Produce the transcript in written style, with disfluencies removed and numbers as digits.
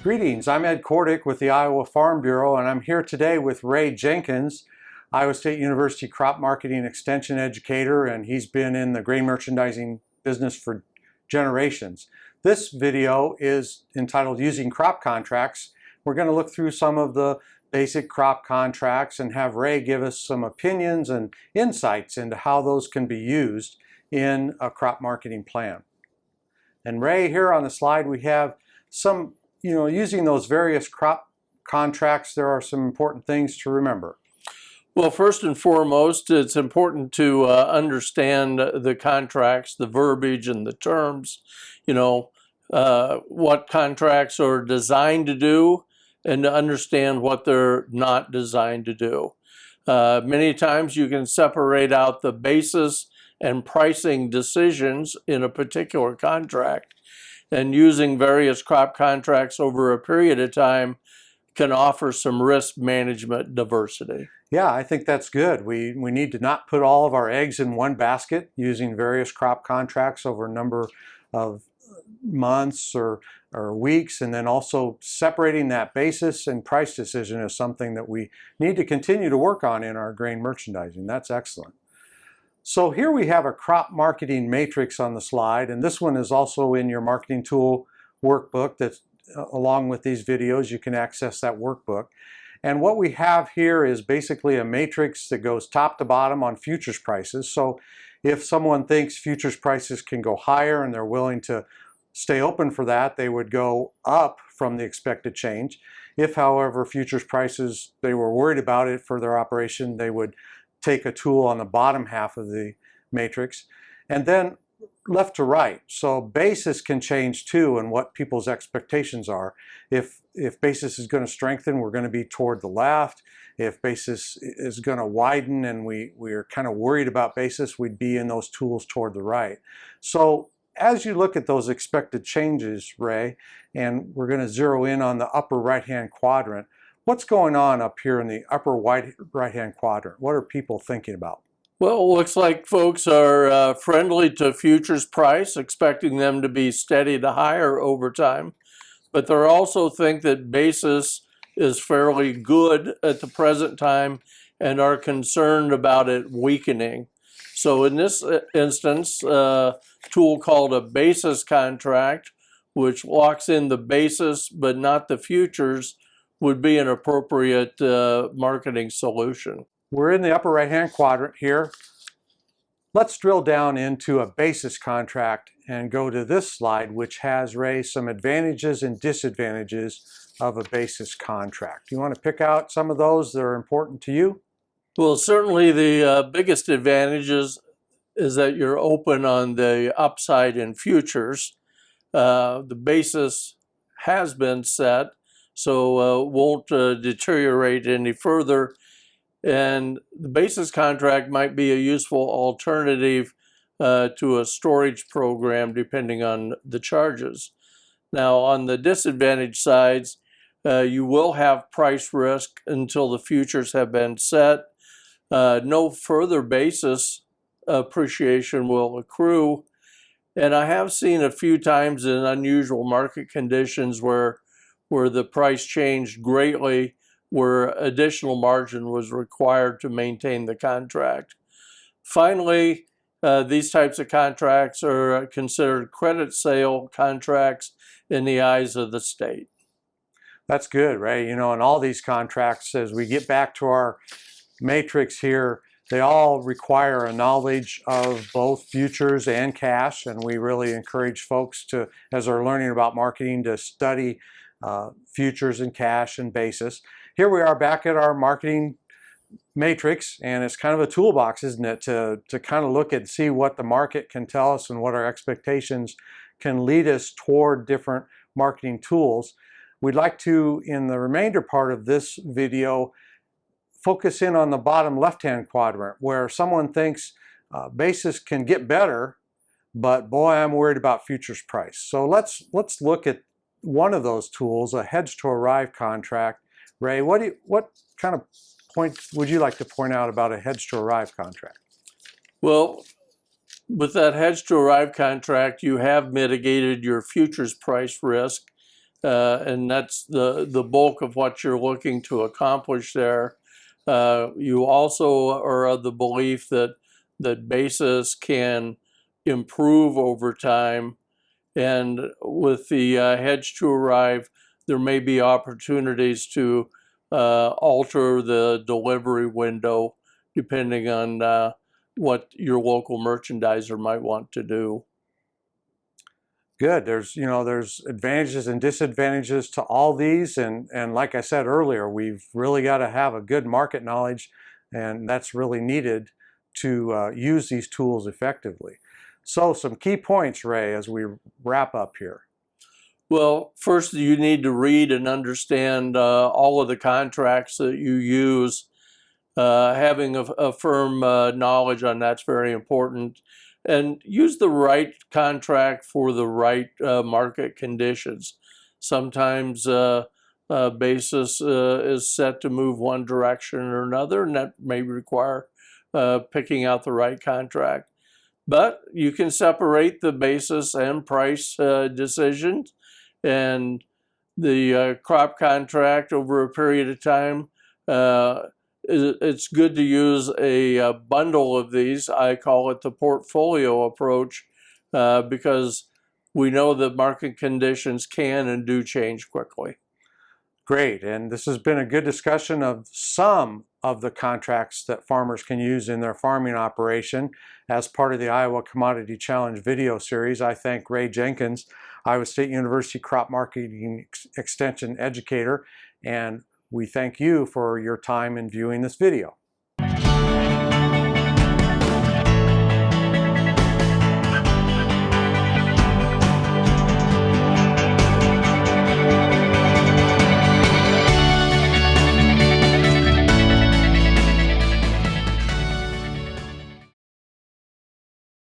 Greetings, I'm Ed Kordick with the Iowa Farm Bureau, and I'm here today with Ray Jenkins, Iowa State University crop marketing extension educator, and he's been in the grain merchandising business for generations. This video is entitled Using Crop Contracts. We're going to look through some of the basic crop contracts and have Ray give us some opinions and insights into how those can be used in a crop marketing plan. And Ray, here on the slide we have some, using those various crop contracts, there are some important things to remember. Well, first and foremost, it's important to understand the contracts, the verbiage and the terms, what contracts are designed to do and to understand what they're not designed to do. Many times you can separate out the basis and pricing decisions in a particular contract, and using various crop contracts over a period of time can offer some risk management diversity. Yeah, I think that's good. We need to not put all of our eggs in one basket using various crop contracts over a number of months or weeks, and then also separating that basis and price decision is something that we need to continue to work on in our grain merchandising. That's excellent. So here we have a crop marketing matrix on the slide, and this one is also in your marketing tool workbook. That's along with these videos, you can access that workbook. And what we have here is basically a matrix that goes top to bottom on futures prices. So if someone thinks futures prices can go higher and they're willing to stay open for that, they would go up from the expected change. If, however, futures prices, they were worried about it for their operation, they would take a tool on the bottom half of the matrix. And then left to right. So basis can change too, and what people's expectations are. If basis is going to strengthen, we're going to be toward the left. If basis is going to widen and we're kind of worried about basis, we'd be in those tools toward the right. So as you look at those expected changes, Ray, and we're going to zero in on the upper right-hand quadrant, what's going on up here in the upper right-hand quadrant? What are people thinking about? Well, it looks like folks are friendly to futures price, expecting them to be steady to higher over time. But they also think that basis is fairly good at the present time and are concerned about it weakening. So in this instance, a tool called a basis contract, which locks in the basis but not the futures, would be an appropriate marketing solution. We're in the upper right-hand quadrant here. Let's drill down into a basis contract and go to this slide, which has, Ray, some advantages and disadvantages of a basis contract. You want to pick out some of those that are important to you? Well, certainly the biggest advantage is that you're open on the upside in futures. The basis has been set, so won't deteriorate any further. And the basis contract might be a useful alternative to a storage program depending on the charges. Now, on the disadvantage sides, you will have price risk until the futures have been set. No further basis appreciation will accrue. And I have seen a few times in unusual market conditions where the price changed greatly, where additional margin was required to maintain the contract. Finally, these types of contracts are considered credit sale contracts in the eyes of the state. That's good, Ray. In all these contracts, as we get back to our matrix here, they all require a knowledge of both futures and cash, and we really encourage folks to, as they're learning about marketing, to study futures and cash and basis. Here we are back at our marketing matrix, and it's kind of a toolbox, isn't it, to kind of look and see what the market can tell us and what our expectations can lead us toward different marketing tools. We'd like to, in the remainder part of this video, focus in on the bottom left-hand quadrant, where someone thinks basis can get better, but boy, I'm worried about futures price. So let's look at one of those tools, a hedge to arrive contract. Ray, what kind of point would you like to point out about a hedge to arrive contract? Well, with that hedge to arrive contract, you have mitigated your futures price risk and that's the bulk of what you're looking to accomplish there. You also are of the belief that basis can improve over time, and with the hedge to arrive, there may be opportunities to alter the delivery window depending on what your local merchandiser might want to do. Good. There's advantages and disadvantages to all these, and like I said earlier, we've really got to have a good market knowledge, and that's really needed to use these tools effectively. So some key points, Ray, as we wrap up here. Well, first you need to read and understand all of the contracts that you use. Having a firm knowledge on that's very important. And use the right contract for the right market conditions. Sometimes basis is set to move one direction or another, and that may require picking out the right contract. But you can separate the basis and price decisions, and the crop contract over a period of time. It's good to use a bundle of these. I call it the portfolio approach because we know that market conditions can and do change quickly. Great, and this has been a good discussion of some of the contracts that farmers can use in their farming operation as part of the Iowa Commodity Challenge video series. I thank Ray Jenkins, Iowa State University Crop Marketing Extension educator, and we thank you for your time in viewing this video.